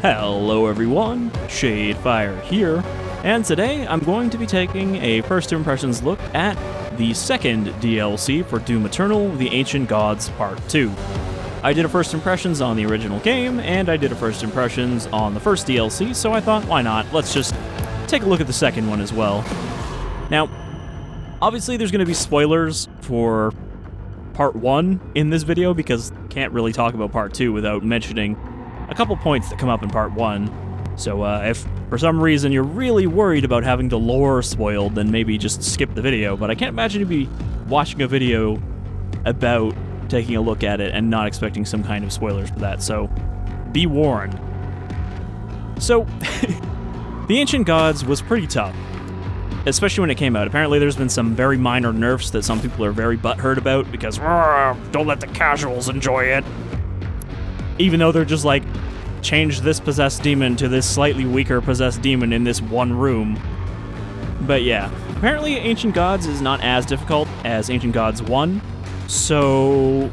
Hello everyone, Shadefire here, and today I'm going to be taking a first impressions look at the second DLC for Doom Eternal, The Ancient Gods Part 2. I did a first impressions on the original game, and I did a first impressions on the first DLC, so I thought, why not? Let's just take a look at the second one as well. Now, obviously there's going to be spoilers for Part 1 in this video, because I can't really talk about Part 2 without mentioning a couple points that come up in Part 1. So if for some reason you're really worried about having the lore spoiled, then maybe just skip the video. But I can't imagine you'd be watching a video about taking a look at it and not expecting some kind of spoilers for that, so be warned. So, The Ancient Gods was pretty tough, especially when it came out. Apparently there's been some very minor nerfs that some people are very butthurt about, because don't let the casuals enjoy it. Even though they're just like, change this possessed demon to this slightly weaker possessed demon in this one room. But yeah, apparently Ancient Gods is not as difficult as Ancient Gods 1, so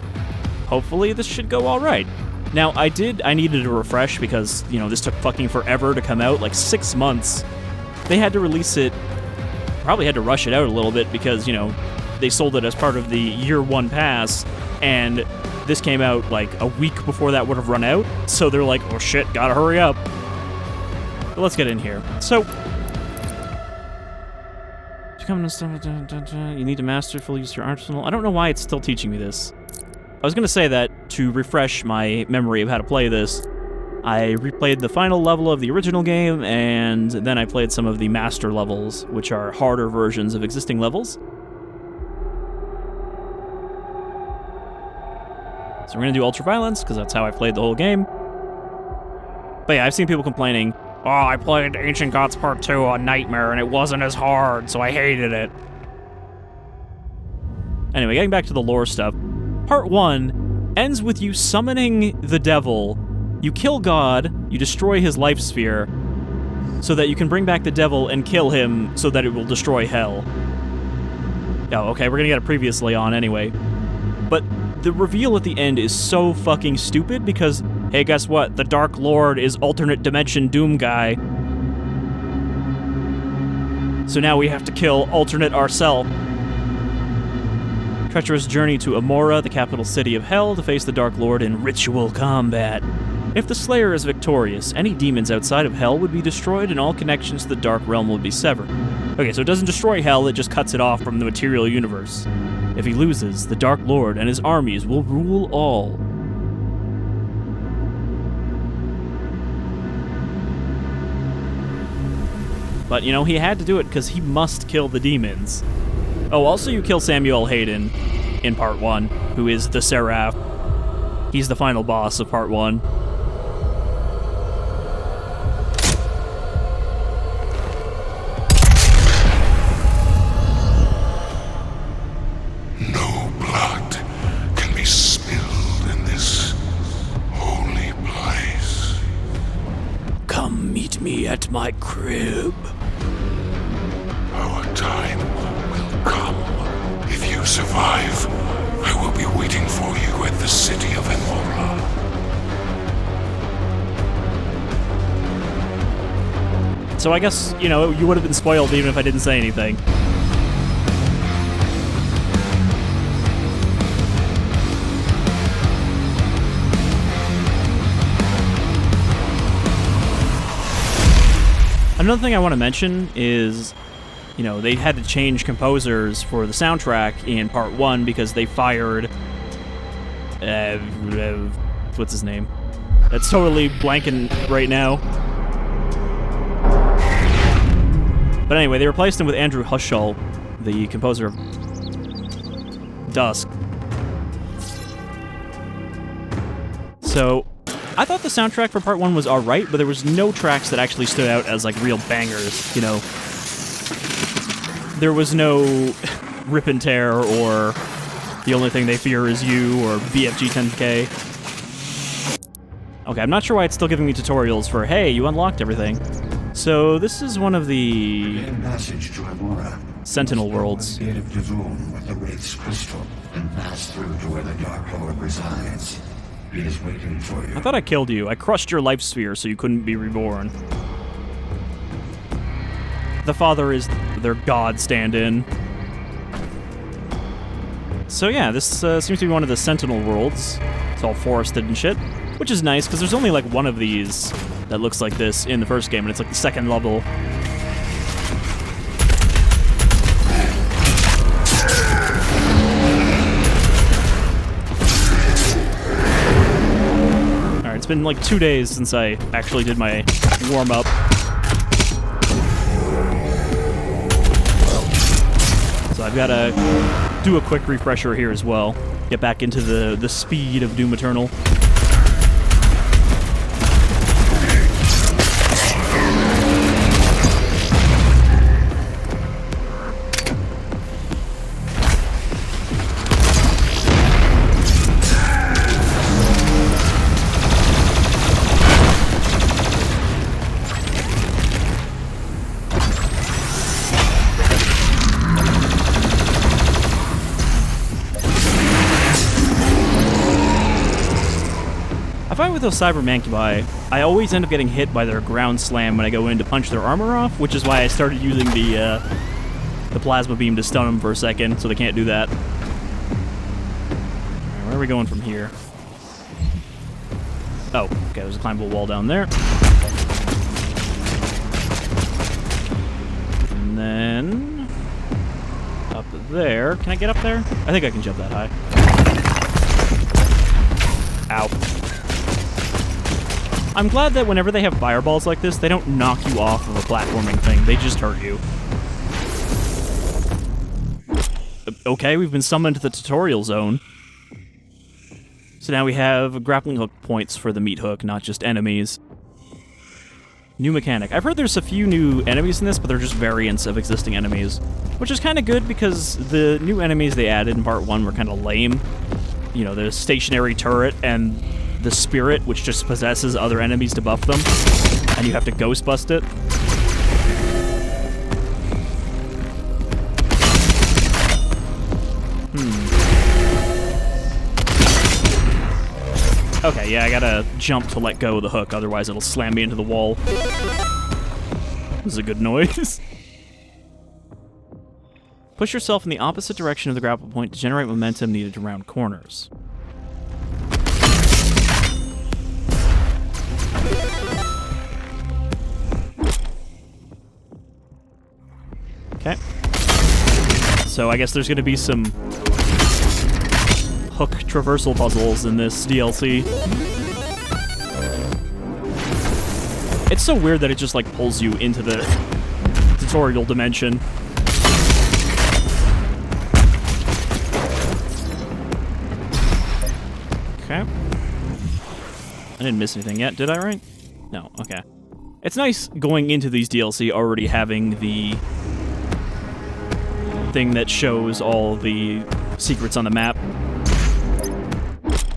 hopefully this should go alright. Now, I needed a refresh because, you know, this took fucking forever to come out, like 6 months. They had to release it, probably had to rush it out a little bit because, you know, they sold it as part of the year 1 pass, and this came out like a week before that would have run out, so they're like, oh shit, gotta hurry up. But let's get in here. So, you need to masterfully use your arsenal. I don't know why it's still teaching me this. I was gonna say that to refresh my memory of how to play this, I replayed the final level of the original game, and then I played some of the master levels, which are harder versions of existing levels. So we're going to do Ultraviolence, because that's how I played the whole game. But yeah, I've seen people complaining, oh, I played Ancient Gods Part 2 on Nightmare, and it wasn't as hard, so I hated it. Anyway, getting back to the lore stuff. Part 1 ends with you summoning the devil. You kill God, you destroy his life sphere, so that you can bring back the devil and kill him so that it will destroy hell. Oh, okay, we're going to get a previously on anyway. But the reveal at the end is so fucking stupid because, hey, guess what? The Dark Lord is alternate dimension Doom guy. So now we have to kill alternate ourselves. Treacherous journey to Immora, the capital city of Hell, to face the Dark Lord in ritual combat. If the Slayer is victorious, any demons outside of Hell would be destroyed and all connections to the Dark Realm would be severed. Okay, so it doesn't destroy Hell, it just cuts it off from the material universe. If he loses, the Dark Lord and his armies will rule all. But, you know, he had to do it because he must kill the demons. Oh, also you kill Samuel Hayden in Part 1, who is the Seraph. He's the final boss of Part 1. At my crib. Our time will come. If you survive, I will be waiting for you at the city of Immora. So I guess, you know, you would have been spoiled even if I didn't say anything. Another thing I want to mention is, you know, they had to change composers for the soundtrack in Part 1 because they fired... what's his name? That's totally blanking right now. But anyway, they replaced him with Andrew Hushall, the composer of Dusk. So, I thought the soundtrack for Part 1 was alright, but there was no tracks that actually stood out as, like, real bangers, you know. There was no Rip and Tear, or The Only Thing They Fear Is You, or BFG 10K. Okay, I'm not sure why it's still giving me tutorials for, hey, you unlocked everything. So, this is one of the Sentinel worlds. Gate of Doom with the Wraith's crystal and pass through to where the Dark Lord resides. is waiting for you. I thought I killed you. I crushed your life sphere so you couldn't be reborn. The father is their god stand-in. So yeah, this seems to be one of the Sentinel worlds. It's all forested and shit, which is nice because there's only like one of these that looks like this in the first game, and it's like the second level. Alright, it's been like 2 days since I actually did my warm-up. So I've got to do a quick refresher here as well. Get back into the speed of Doom Eternal. I find with those Cyber Mancubi, I always end up getting hit by their ground slam when I go in to punch their armor off, which is why I started using the plasma beam to stun them for a second, so they can't do that. Alright, where are we going from here? Oh, okay, there's a climbable wall down there. And then... up there. Can I get up there? I think I can jump that high. Ow. I'm glad that whenever they have fireballs like this, they don't knock you off of a platforming thing. They just hurt you. Okay, we've been summoned to the tutorial zone. So now we have grappling hook points for the meat hook, not just enemies. New mechanic. I've heard there's a few new enemies in this, but they're just variants of existing enemies. Which is kind of good because the new enemies they added in part 1 were kind of lame. You know, the stationary turret and the spirit, which just possesses other enemies to buff them, and you have to ghost bust it. Okay, yeah, I gotta jump to let go of the hook, otherwise it'll slam me into the wall. This is a good noise. Push yourself in the opposite direction of the grapple point to generate momentum needed to round corners. Okay. So I guess there's going to be some hook traversal puzzles in this DLC. It's so weird that it just like pulls you into the tutorial dimension. Okay. I didn't miss anything yet, did I, right? No, okay. It's nice going into these DLC already having the thing that shows all the secrets on the map.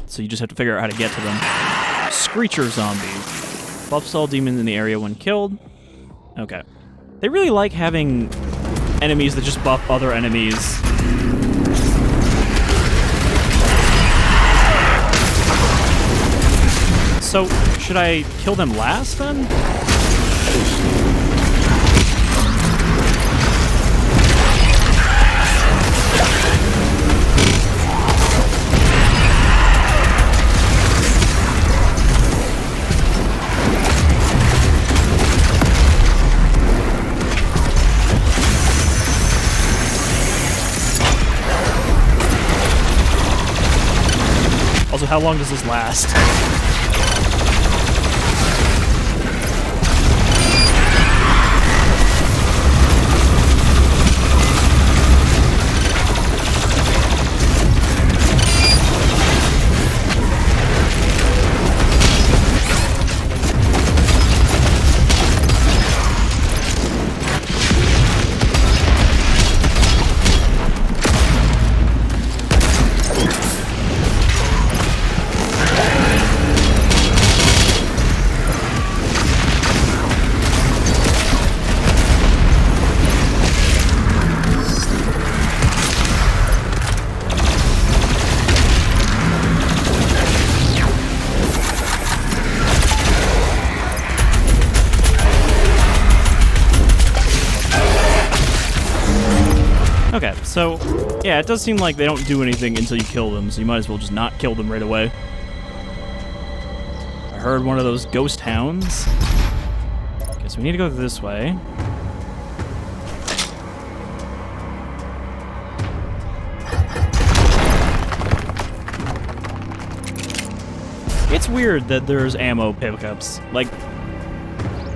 So you just have to figure out how to get to them. Screecher zombie. Buffs all demons in the area when killed. Okay. They really like having enemies that just buff other enemies. So, should I kill them last, then? Also, how long does this last? Okay, so, yeah, it does seem like they don't do anything until you kill them, so you might as well just not kill them right away. I heard one of those ghost hounds. Okay, so we need to go this way. It's weird that there's ammo pickups. Like,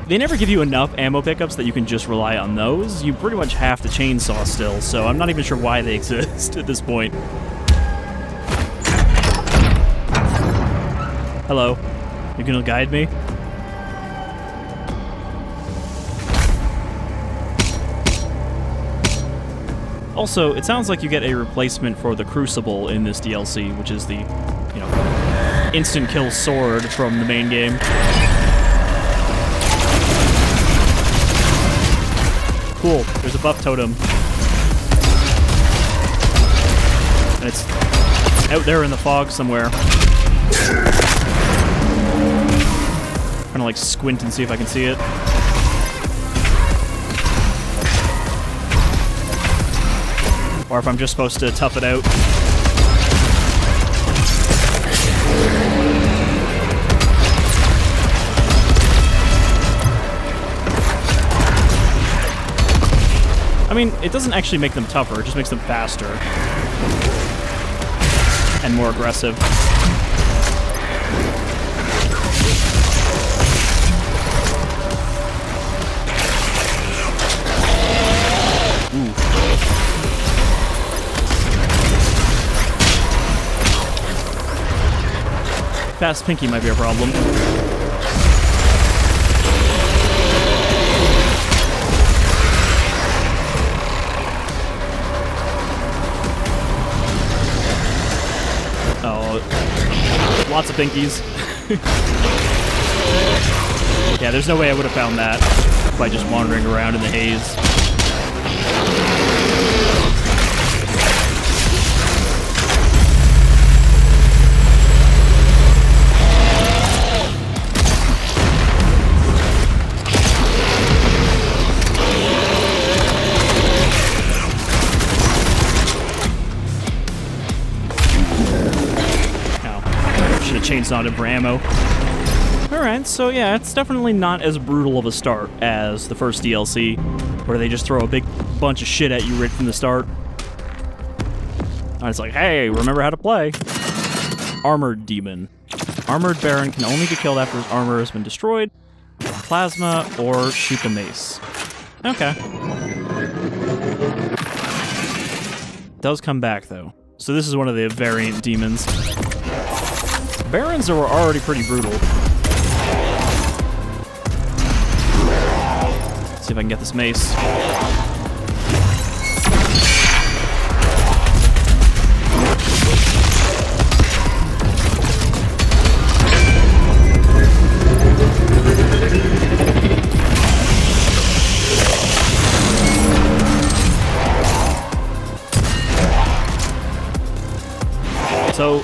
they never give you enough ammo pickups that you can just rely on those. You pretty much have to chainsaw still, so I'm not even sure why they exist at this point. Hello. You gonna guide me? Also, it sounds like you get a replacement for the Crucible in this DLC, which is the, you know, instant kill sword from the main game. Cool, there's a buff totem. And it's out there in the fog somewhere. Trying to like squint and see if I can see it. Or if I'm just supposed to tough it out. I mean, it doesn't actually make them tougher, it just makes them faster. And more aggressive. Ooh. Fast Pinky might be a problem. Lots of pinkies. Yeah, there's no way I would have found that by just wandering around in the haze. Chainsawed him for ammo. Alright, so yeah, it's definitely not as brutal of a start as the first DLC, where they just throw a big bunch of shit at you right from the start. And it's like, hey, remember how to play. Armored Demon. Armored Baron can only be killed after his armor has been destroyed, plasma, or shoot the mace. Okay. Does come back, though. So this is one of the variant demons. Barons were already pretty brutal. Let's see if I can get this mace. So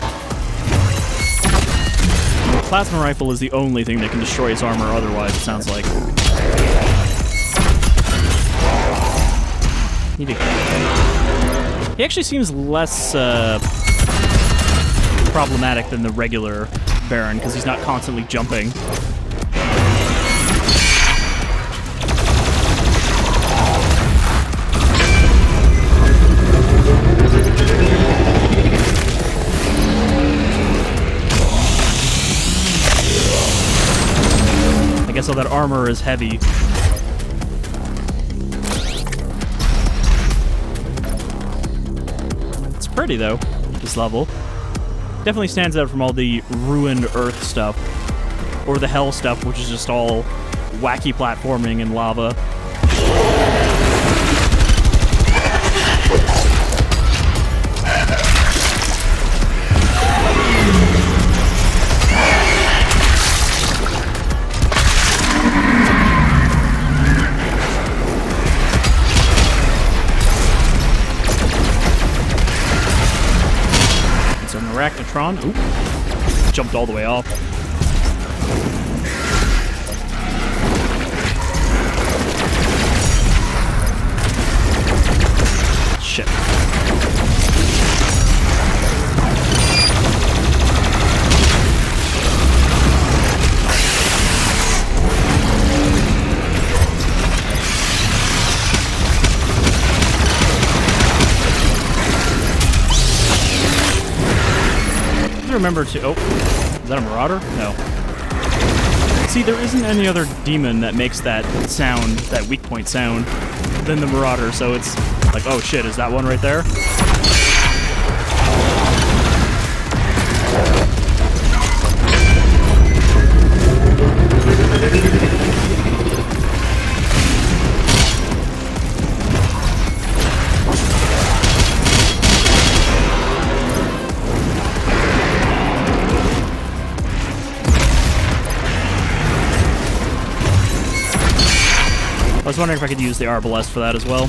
plasma rifle is the only thing that can destroy his armor otherwise, it sounds like. He actually seems less problematic than the regular Baron, because he's not constantly jumping. I guess all that armor is heavy. It's pretty, though, this level. Definitely stands out from all the ruined Earth stuff. Or the Hell stuff, which is just all wacky platforming and lava. Arachnotron. Oop. Jumped all the way off. Shit. remember to... Oh, is that a Marauder? No. See, there isn't any other demon that makes that sound, that weak point sound, than the Marauder, so it's like, oh shit, is that one right there? I was wondering if I could use the Arbalest for that as well.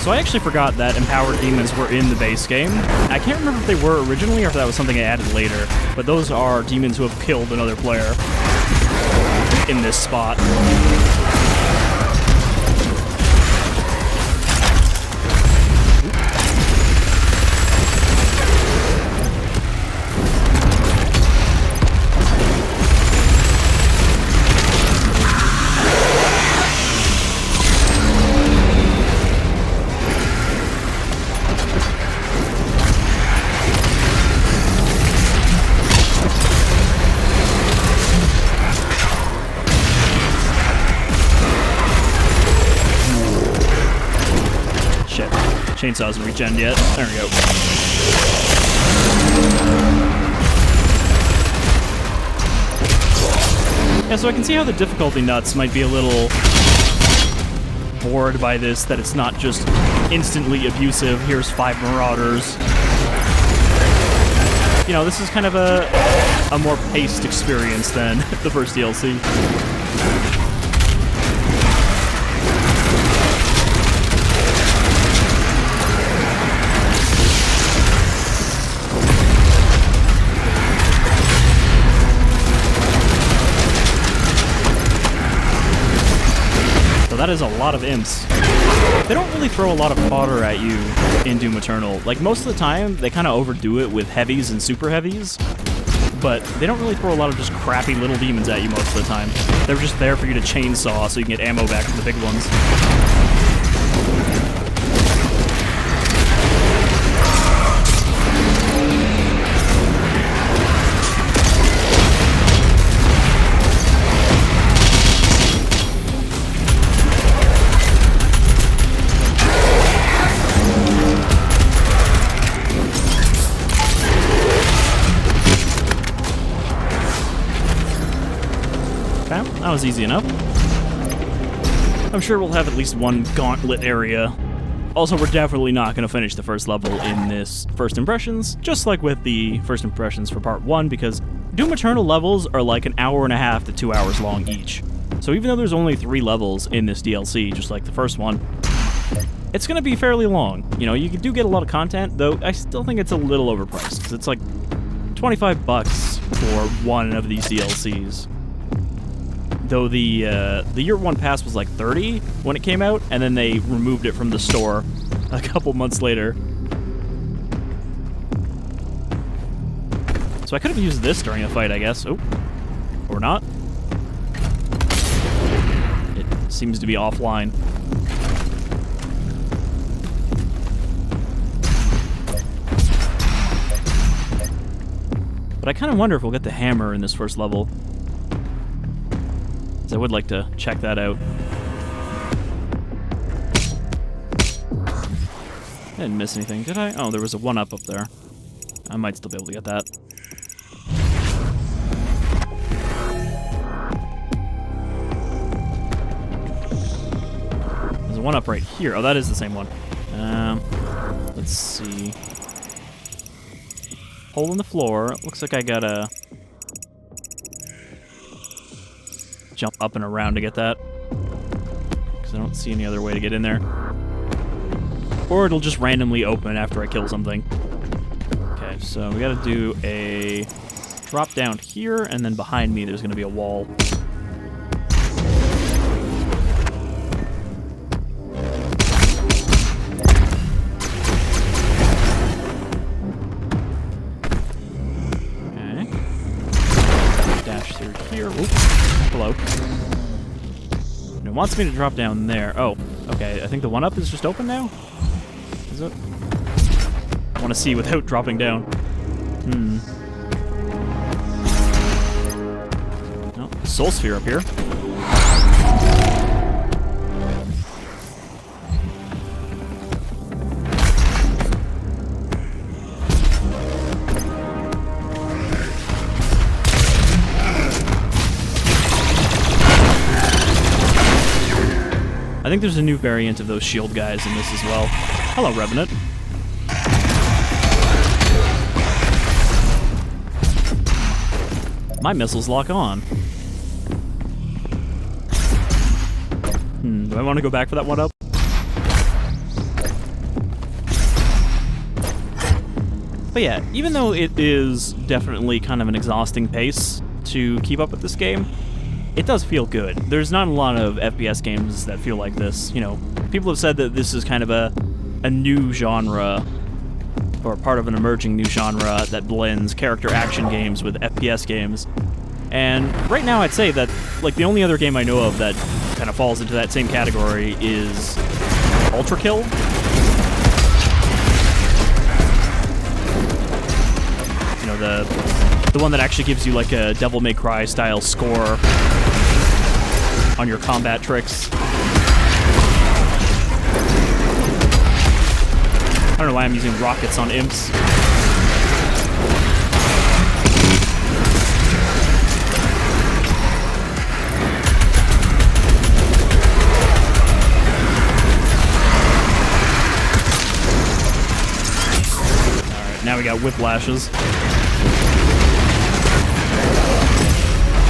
So I actually forgot that empowered demons were in the base game. I can't remember if they were originally or if that was something I added later, but those are demons who have killed another player in this spot. Chainsaw hasn't regen yet. There we go. Yeah, so I can see how the difficulty nuts might be a little bored by this, that it's not just instantly abusive, here's 5 Marauders. You know, this is kind of a more paced experience than the first DLC. That is a lot of imps. They don't really throw a lot of fodder at you in Doom Eternal. Like, most of the time, they kind of overdo it with heavies and super heavies, but they don't really throw a lot of just crappy little demons at you most of the time. They're just there for you to chainsaw so you can get ammo back from the big ones. That was easy enough. I'm sure we'll have at least one gauntlet area. Also, we're definitely not going to finish the first level in this First Impressions, just like with the First Impressions for Part 1, because Doom Eternal levels are like an hour and a half to 2 hours long each. So even though there's only 3 levels in this DLC, just like the first one, it's going to be fairly long. You know, you do get a lot of content, though I still think it's a little overpriced, because it's like $25 for one of these DLCs. Though the Year 1 pass was like $30 when it came out, and then they removed it from the store a couple months later. So I could have used this during a fight, I guess. Oh, or not. It seems to be offline. But I kind of wonder if we'll get the hammer in this first level. I would like to check that out. I didn't miss anything, did I? Oh, there was a 1-up up there. I might still be able to get that. There's a 1-up right here. Oh, that is the same one. Let's see. Hole in the floor. Looks like I gotta jump up and around to get that, because I don't see any other way to get in there. Or it'll just randomly open after I kill something. Okay, so we gotta do a drop down here, and then behind me there's gonna be a wall. wants me to drop down there. Oh, okay. I think the one-up is just open now? Is it? I want to see without dropping down. Oh, Soul Sphere up here. I think there's a new variant of those shield guys in this as well. Hello, Revenant. My missiles lock on. Do I want to go back for that one up? But yeah, even though it is definitely kind of an exhausting pace to keep up with this game, it does feel good. There's not a lot of FPS games that feel like this. You know, people have said that this is kind of a new genre, or part of an emerging new genre that blends character action games with FPS games. And right now I'd say that, like, the only other game I know of that kind of falls into that same category is Ultra Kill. You know, the one that actually gives you like a Devil May Cry style score on your combat tricks. I don't know why I'm using rockets on imps. Alright, now we got whiplashes.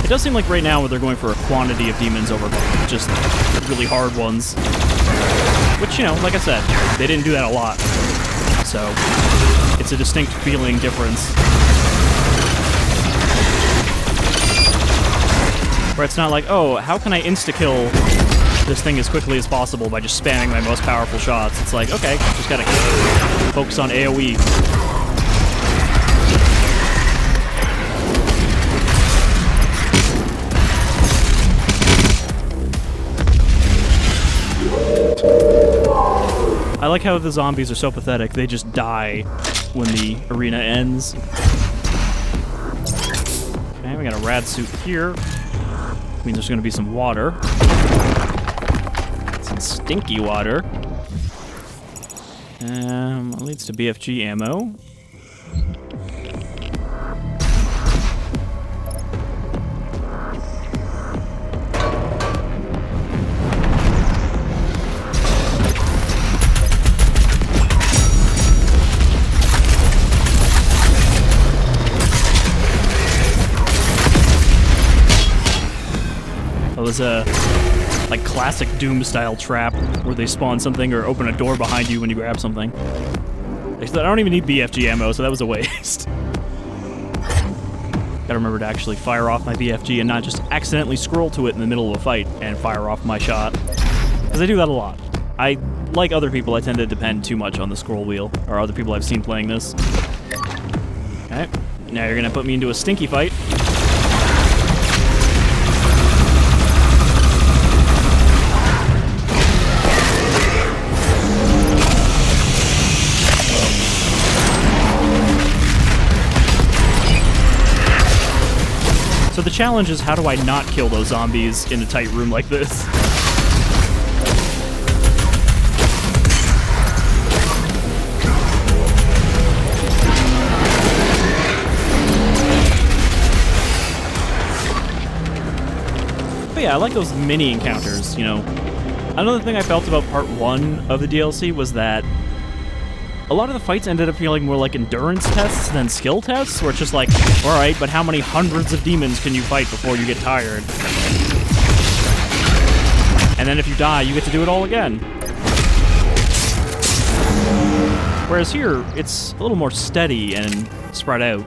It does seem like right now they're going for a quantity of demons over just really hard ones. Which, you know, like I said, they didn't do that a lot. So, it's a distinct feeling difference. Where it's not like, oh, how can I insta-kill this thing as quickly as possible by just spamming my most powerful shots? It's like, okay, just gotta focus on AoE. I like how the zombies are so pathetic, they just die when the arena ends. Okay, we got a rad suit here. I mean, there's gonna be some water. Some stinky water. Leads to BFG ammo. That was a like classic Doom style trap where they spawn something or open a door behind you when you grab something. I don't even need BFG ammo, so that was a waste. Gotta remember to actually fire off my BFG and not just accidentally scroll to it in the middle of a fight and fire off my shot. Because I do that a lot. Like other people, I tend to depend too much on the scroll wheel, or other people I've seen playing this. Okay, now you're gonna put me into a stinky fight. So the challenge is, how do I not kill those zombies in a tight room like this? But yeah, I like those mini encounters, you know. Another thing I felt about part 1 of the DLC was that a lot of the fights ended up feeling more like endurance tests than skill tests, where it's just like, alright, but how many hundreds of demons can you fight before you get tired? And then if you die, you get to do it all again. Whereas here, it's a little more steady and spread out.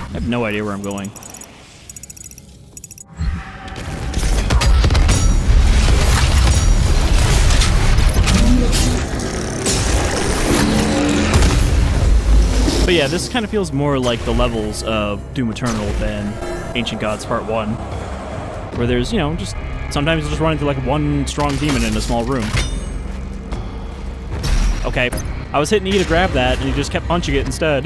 I have no idea where I'm going. But yeah, this kind of feels more like the levels of Doom Eternal than Ancient Gods Part 1, where there's, you know, just sometimes you'll just run into like one strong demon in a small room. Okay, I was hitting E to grab that, and he just kept punching it instead.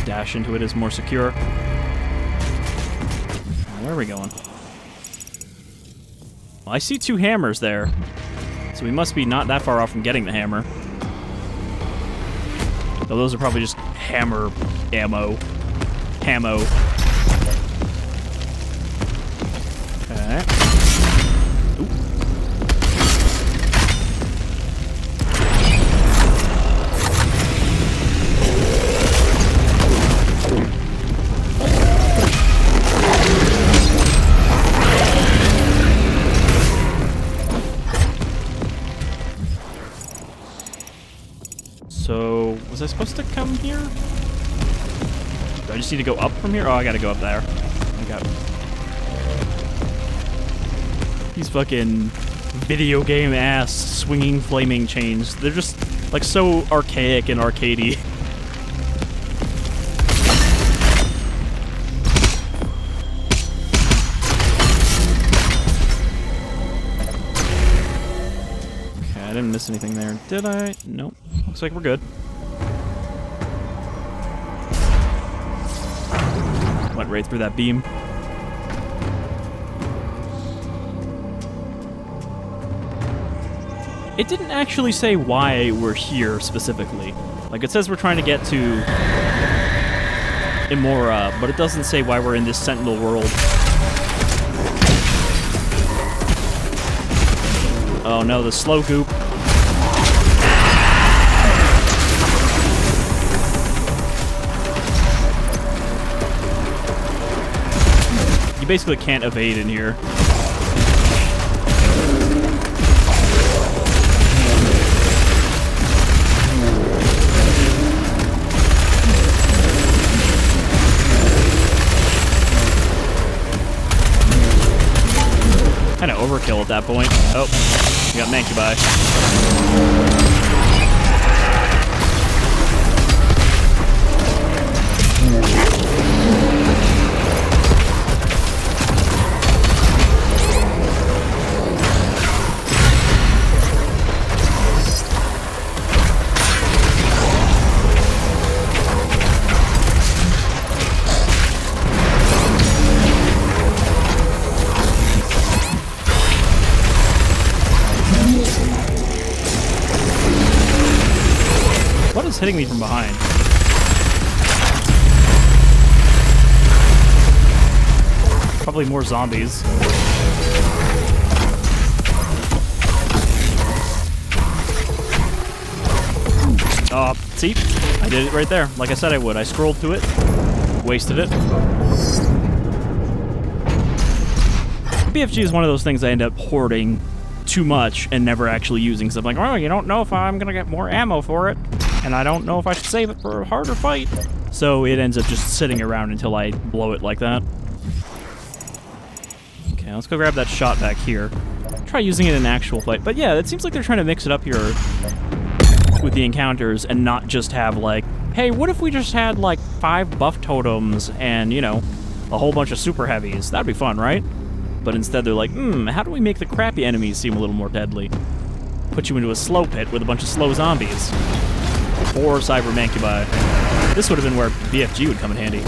Dash into it is more secure. Where are we going? Well, I see 2 hammers there, so we must be not that far off from getting the hammer. Though those are probably just hammer ammo. Hammo. Okay. Ooh. So, was I supposed to come here? Do I just need to go up from here? Oh, I gotta go up there. Okay. These fucking video game ass swinging flaming chains. They're just like so archaic and arcadey. Okay, I didn't miss anything there, did I? Nope. Looks like we're good. Went right through that beam. It didn't actually say why we're here specifically. Like, it says we're trying to get to Immora, but it doesn't say why we're in this Sentinel world. Oh no, the slow goop. You basically can't evade in here. Kinda overkill at that point. Oh, we got Mancubi. What is hitting me from behind? Probably more zombies. Oh, see? I did it right there, like I said I would. I scrolled to it, wasted it. BFG is one of those things I end up hoarding too much and never actually using, because I'm like, oh, you don't know if I'm gonna get more ammo for it, and I don't know if I should save it for a harder fight. So it ends up just sitting around until I blow it like that. Okay, let's go grab that shot back here. Try using it in an actual fight. But yeah, it seems like they're trying to mix it up here with the encounters and not just have like, hey, what if we just had like 5 buff totems and, you know, a whole bunch of super heavies? That'd be fun, right? But instead they're like, how do we make the crappy enemies seem a little more deadly? Put you into a slow pit with a bunch of slow zombies. Or Cyber Mancubi. This would have been where BFG would come in handy.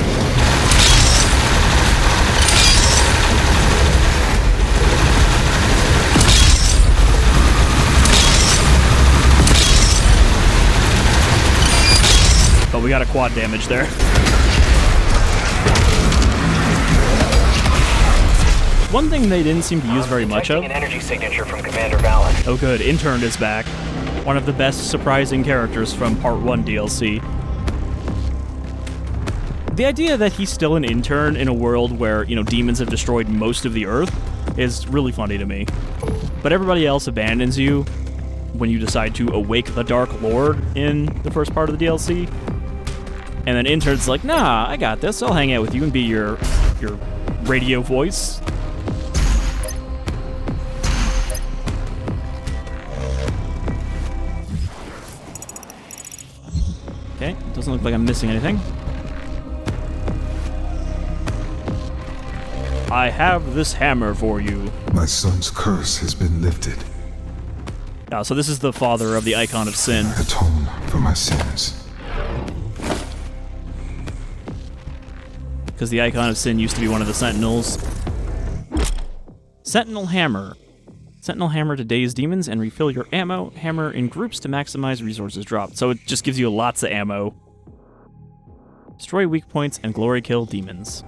But we got a quad damage there. One thing they didn't seem to use very much of. An energy signature from Commander Valen. Oh good, Intern is back. One of the best surprising characters from Part 1 DLC. The idea that he's still an intern in a world where, you know, demons have destroyed most of the Earth is really funny to me. But everybody else abandons you when you decide to awake the Dark Lord in the first part of the DLC. And then Intern's like, nah, I got this. I'll hang out with you and be your radio voice. Okay, doesn't look like I'm missing anything. I have this hammer for you. My son's curse has been lifted. So this is the father of the Icon of Sin. Atone for my sins. Because the Icon of Sin used to be one of the Sentinels. Sentinel Hammer. Sentinel Hammer to daze demons and refill your ammo. Hammer in groups to maximize resources dropped. So it just gives you lots of ammo. Destroy weak points and glory kill demons.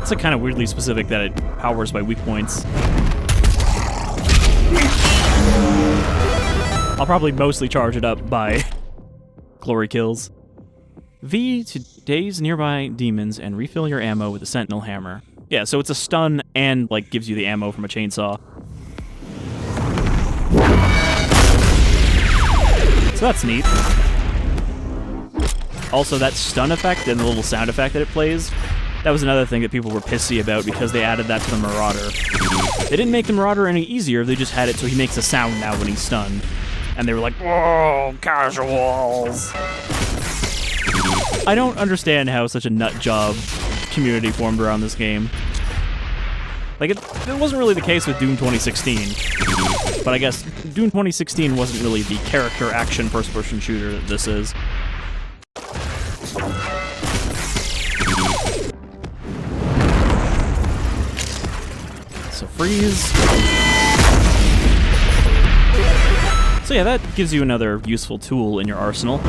It's like kind of weirdly specific that it powers by weak points. I'll probably mostly charge it up by glory kills. V to daze nearby demons and refill your ammo with the Sentinel Hammer. Yeah, so it's a stun and like gives you the ammo from a chainsaw. So that's neat. Also, that stun effect and the little sound effect that it plays, that was another thing that people were pissy about because they added that to the Marauder. They didn't make the Marauder any easier, they just had it so he makes a sound now when he's stunned. And they were like, whoa, casuals. I don't understand how such a nut job community formed around this game. Like, it wasn't really the case with Doom 2016. But I guess Doom 2016 wasn't really the character action first-person shooter that this is. So freeze. So yeah, that gives you another useful tool in your arsenal.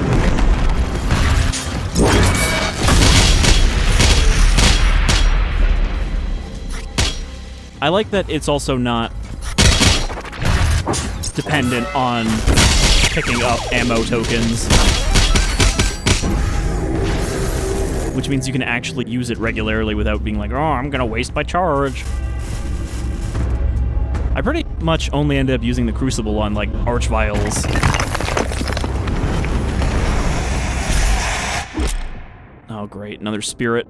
I like that it's also not dependent on picking up ammo tokens, which means you can actually use it regularly without being like, oh, I'm gonna waste my charge. I pretty much only end up using the Crucible on, like, Archviles. Oh, great. Another Spirit.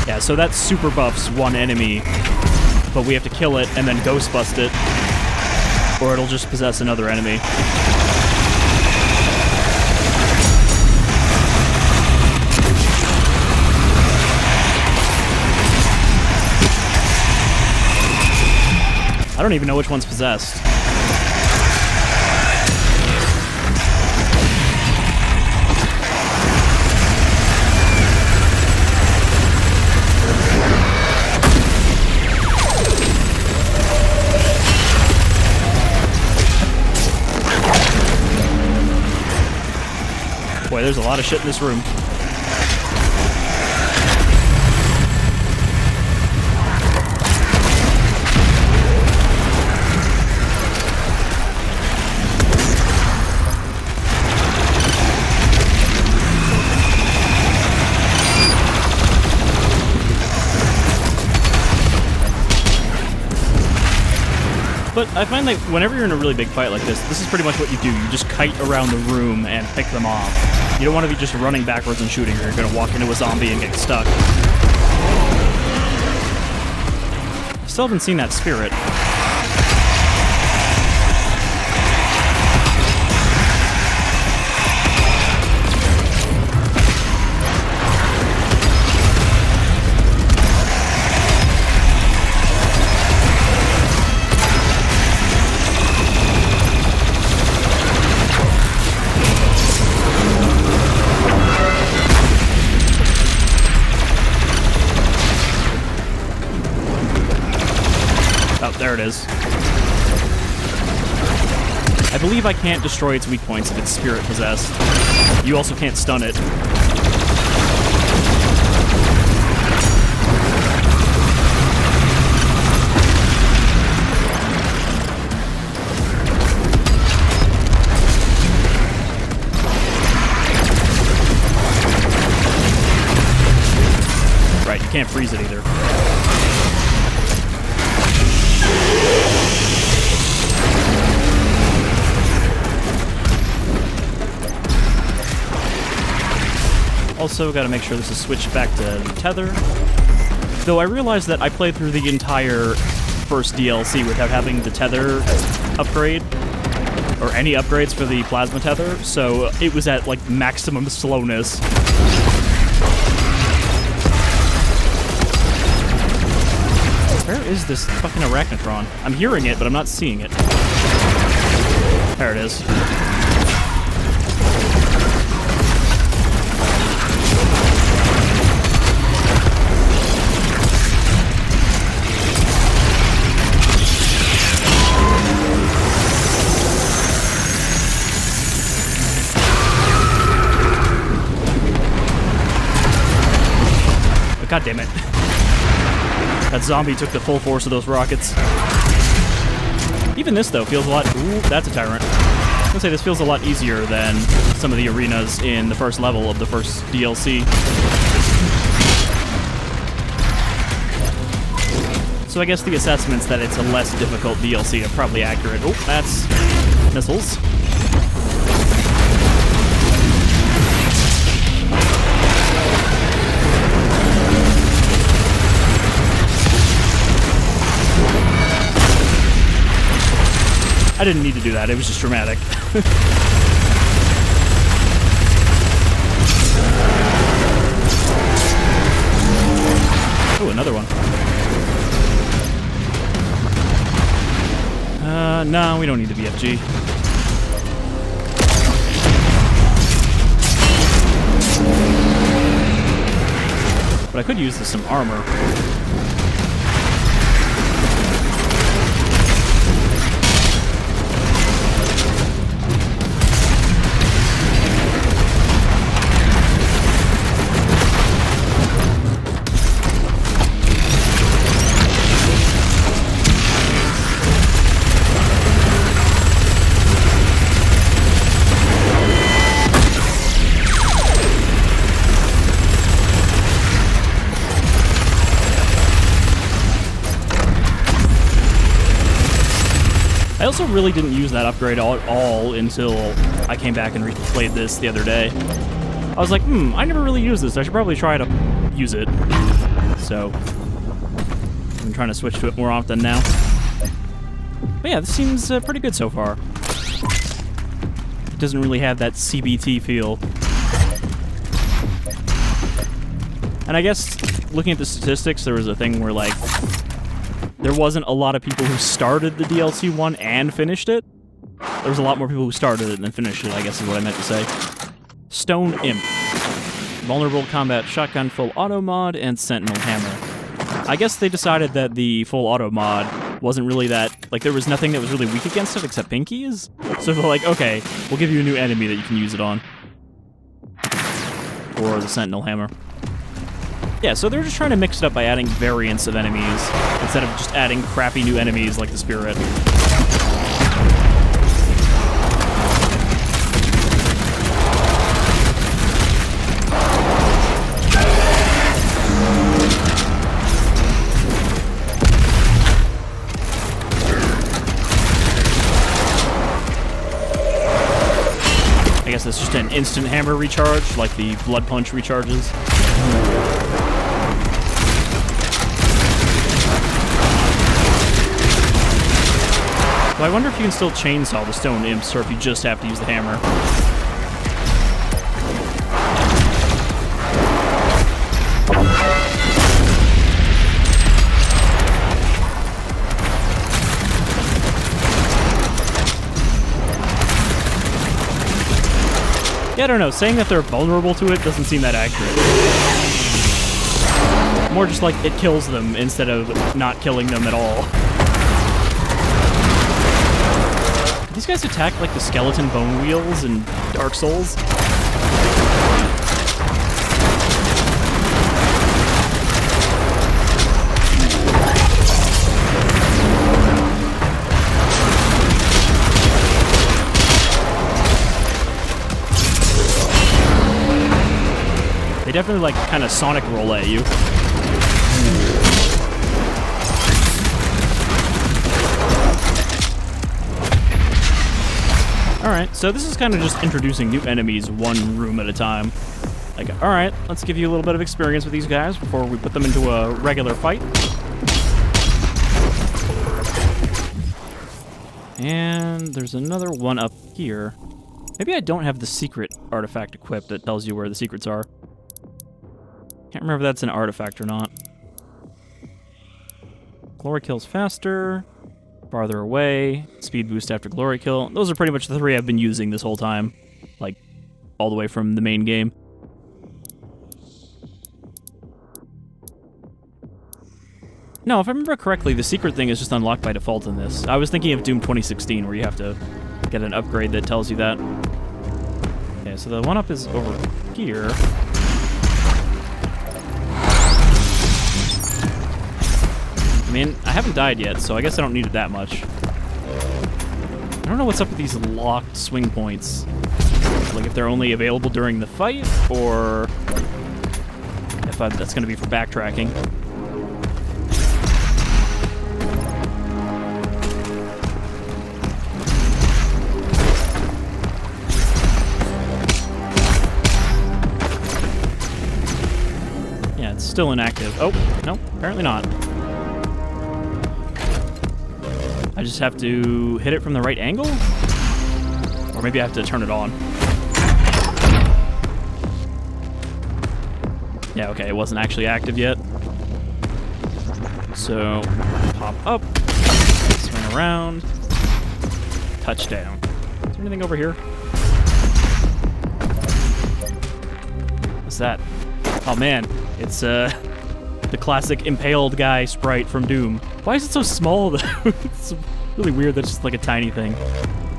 Yeah, so that super buffs one enemy, but we have to kill it and then ghost bust it, or it'll just possess another enemy. I don't even know which one's possessed. Boy, there's a lot of shit in this room. But I find that whenever you're in a really big fight like this is pretty much what you do. You just kite around the room and pick them off. You don't want to be just running backwards and shooting, or you're going to walk into a zombie and get stuck. I still haven't seen that Spirit. There it is. I believe I can't destroy its weak points if it's spirit possessed. You also can't stun it. Right, you can't freeze it either. Also, gotta make sure this is switched back to tether. Though I realized that I played through the entire first DLC without having the tether upgrade, or any upgrades for the plasma tether, so it was at, like, maximum slowness. Where is this fucking Arachnotron? I'm hearing it, but I'm not seeing it. There it is. God damn it. That zombie took the full force of those rockets. Even this, though, feels a lot... Ooh, that's a tyrant. I was gonna say, this feels a lot easier than some of the arenas in the first level of the first DLC. So I guess the assessments that it's a less difficult DLC are probably accurate. Oh, that's missiles. I didn't need to do that, it was just dramatic. Oh, another one. No, we don't need the BFG. But I could use this some armor. I also really didn't use that upgrade at all until I came back and replayed this the other day. I was like, I never really used this. I should probably try to use it. So, I'm trying to switch to it more often now. But yeah, this seems pretty good so far. It doesn't really have that CBT feel. And I guess, looking at the statistics, there was a thing where, like, there wasn't a lot of people who started the DLC 1 and finished it. There was a lot more people who started it and finished it, I guess is what I meant to say. Stone Imp. Vulnerable Combat Shotgun Full Auto Mod and Sentinel Hammer. I guess they decided that the Full Auto Mod wasn't really that... Like, there was nothing that was really weak against it except pinkies. So they're like, okay, we'll give you a new enemy that you can use it on. Or the Sentinel Hammer. Yeah, so they're just trying to mix it up by adding variants of enemies, instead of just adding crappy new enemies like the Spirit. I guess that's just an instant hammer recharge, like the Blood Punch recharges. I wonder if you can still chainsaw the stone imps, or if you just have to use the hammer. Yeah, I don't know. Saying that they're vulnerable to it doesn't seem that accurate. More just like it kills them instead of not killing them at all. These guys attack like the skeleton bone wheels in Dark Souls. They definitely like kind of sonic roll at you. Alright, so this is kind of just introducing new enemies one room at a time. Like, alright, let's give you a little bit of experience with these guys before we put them into a regular fight. And there's another one up here. Maybe I don't have the secret artifact equipped that tells you where the secrets are. Can't remember if that's an artifact or not. Glory kills faster, farther away, speed boost after glory kill. Those are pretty much the three I've been using this whole time. Like, all the way from the main game. No, if I remember correctly, the secret thing is just unlocked by default in this. I was thinking of Doom 2016, where you have to get an upgrade that tells you that. Okay, so the one-up is over here. I mean, I haven't died yet, so I guess I don't need it that much. I don't know what's up with these locked swing points. Like, if they're only available during the fight, or if that's going to be for backtracking. Yeah, it's still inactive. Oh, no, apparently not. I just have to hit it from the right angle? Or maybe I have to turn it on. Yeah, okay, it wasn't actually active yet. So, pop up, swing around, touchdown. Is there anything over here? What's that? Oh man, it's the classic impaled guy sprite from Doom. Why is it so small though? It's really weird that it's just like a tiny thing.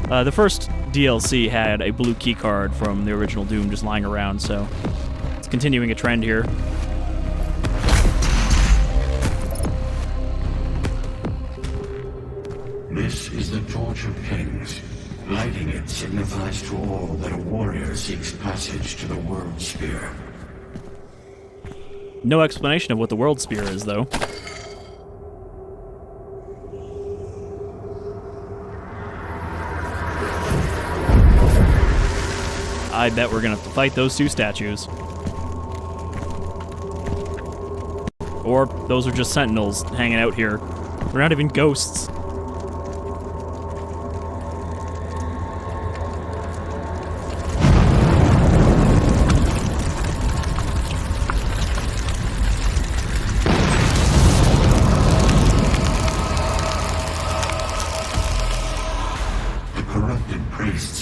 The first DLC had a blue key card from the original Doom just lying around, so it's continuing a trend here. This is the Torch of Kings. Lighting it signifies to all that a warrior seeks passage to the World Spear. No explanation of what the World Spear is, though. I bet we're gonna have to fight those two statues. Or those are just sentinels hanging out here. We're not even ghosts.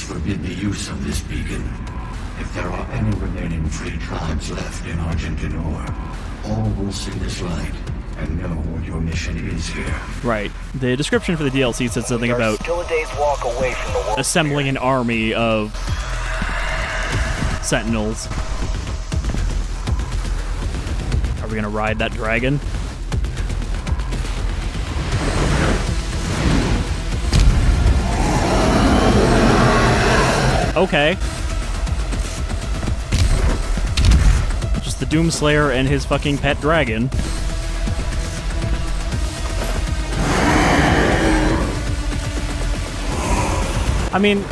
Forbid the use of this beacon. If there are any remaining free tribes left in Argent D'Nur, all will see this light and know what your mission is here. Right. The description for the DLC said something about still a day's walk away from the World assembling an army of sentinels. Are we gonna ride that dragon? Okay. Just the Doomslayer and his fucking pet dragon. I mean,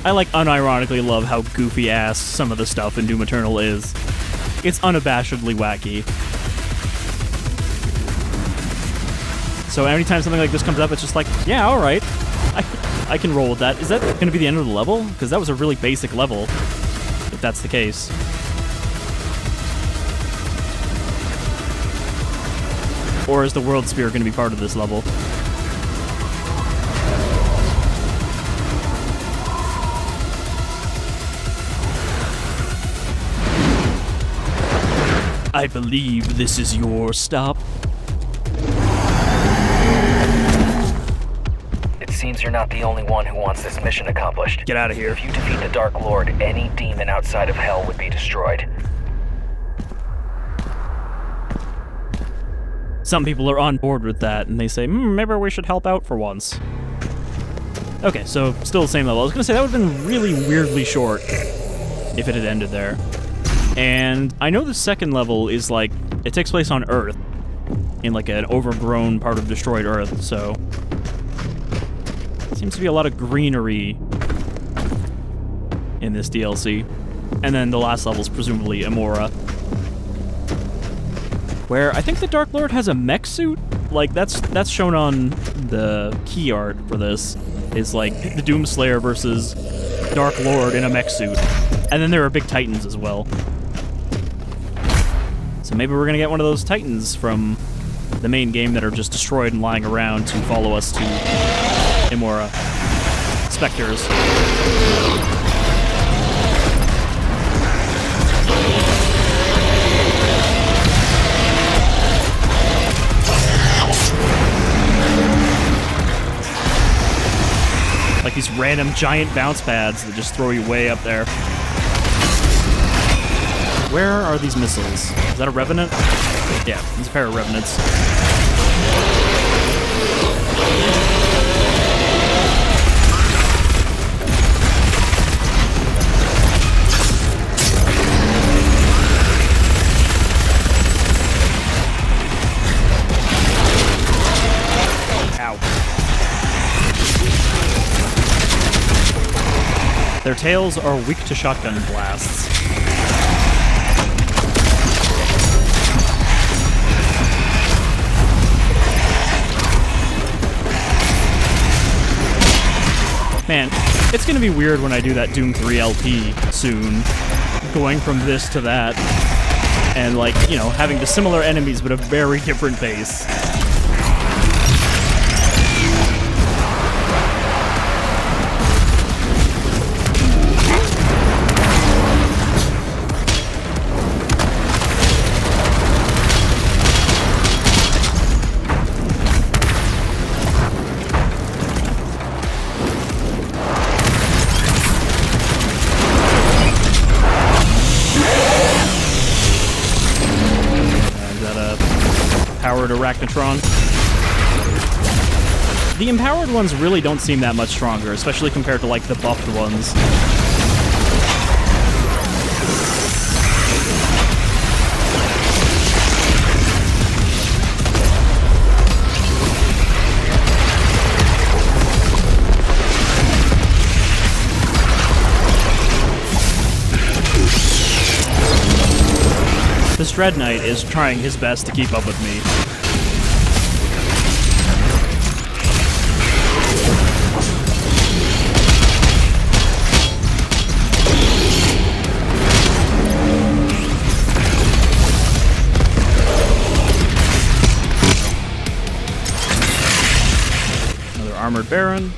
I like unironically love how goofy ass some of the stuff in Doom Eternal is. It's unabashedly wacky. So anytime something like this comes up, it's just like, yeah, alright. I can roll with that. Is that going to be the end of the level? Because that was a really basic level, if that's the case. Or is the World Spear going to be part of this level? I believe this is your stop. Seems you're not the only one who wants this mission accomplished. Get out of here. If you defeat the Dark Lord, any demon outside of Hell would be destroyed. Some people are on board with that, and they say, maybe we should help out for once. Okay, so still the same level. I was going to say, that would have been really weirdly short if it had ended there. And I know the second level is like, it takes place on Earth, in like an overgrown part of destroyed Earth, so seems to be a lot of greenery in this DLC. And then the last level is presumably Immora, where I think the Dark Lord has a mech suit. like, that's shown on the key art for this, is, like, the Doomslayer versus Dark Lord in a mech suit. And then there are big titans as well. So maybe we're gonna get one of those titans from the main game that are just destroyed and lying around to follow us to Immora. Spectres. Like these random giant bounce pads that just throw you way up there. Where are these missiles? Is that a Revenant? Yeah, it's a pair of Revenants. Their tails are weak to shotgun blasts. Man, it's gonna be weird when I do that Doom 3 LP soon, going from this to that, and like, you know, having the similar enemies but a very different pace. Powered Arachnotron. The empowered ones really don't seem that much stronger, especially compared to like the buffed ones. This Dread Knight is trying his best to keep up with me. Another Armored Baron.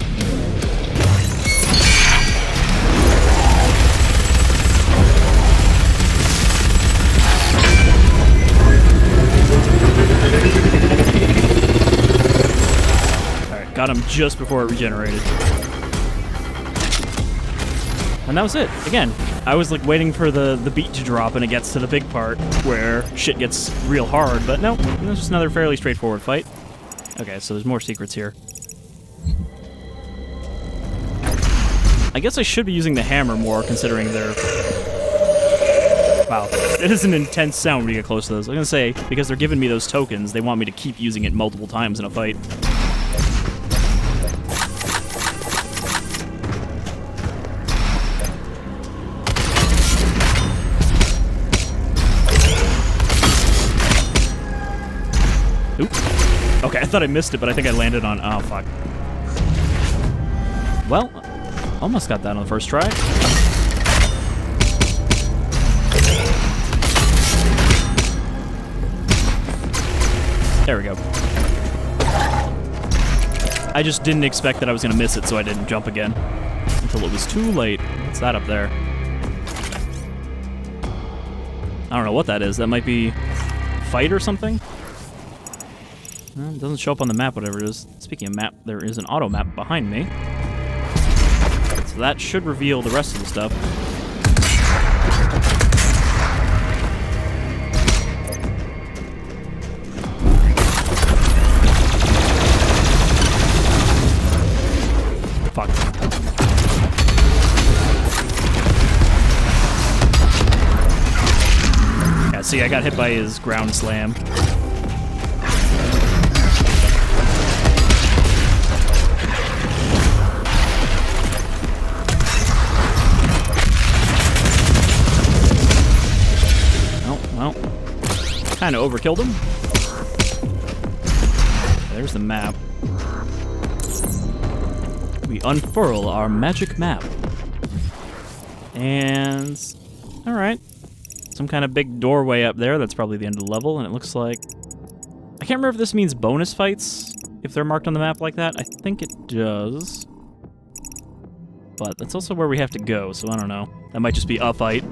Got him just before it regenerated. And that was it. Again, I was like waiting for the beat to drop and it gets to the big part where shit gets real hard, but no, it was just another fairly straightforward fight. Okay, so there's more secrets here. I guess I should be using the hammer more considering they're... Wow, it is an intense sound when you get close to those. I was gonna say, because they're giving me those tokens, they want me to keep using it multiple times in a fight. Okay, I thought I missed it, but I think I landed on... Oh, fuck. Well, almost got that on the first try. There we go. I just didn't expect that I was going to miss it, so I didn't jump again. Until it was too late. What's that up there? I don't know what that is. That might be... fight or something? Well, it doesn't show up on the map, whatever it is. Speaking of map, there is an auto map behind me. So that should reveal the rest of the stuff. Fuck. Yeah, see, I got hit by his ground slam. Well, kind of overkilled him. there's the map. We unfurl our magic map. And... alright. Some kind of big doorway up there. That's probably the end of the level, and it looks like... I can't remember if this means bonus fights, if they're marked on the map like that. I think it does. But that's also where we have to go, so I don't know. That might just be a fight.